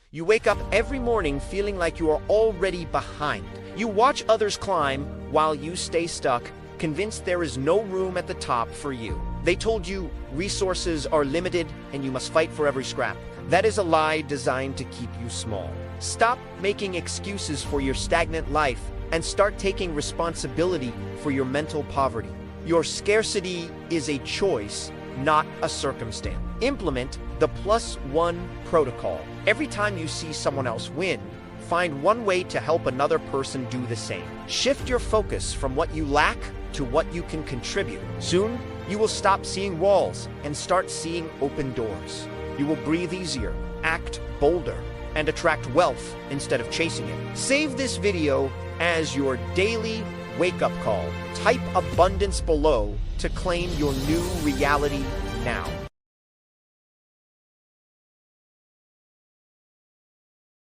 You wake up every morning feeling like you are already behind. You watch others climb while you stay stuck, convinced there is no room at the top for you. They told you resources are limited and you must fight for every scrap. That is a lie designed to keep you small. Stop making excuses for your stagnant life and start taking responsibility for your mental poverty. Your scarcity is a choice, not a circumstance. Implement the +1 protocol. Every time you see someone else win, find one way to help another person do the same. Shift your focus from what you lack to what you can contribute. Soon, you will stop seeing walls and start seeing open doors. You will breathe easier, act bolder, and attract wealth instead of chasing it. Save this video as your daily wake-up call. Type abundance below to claim your new reality now.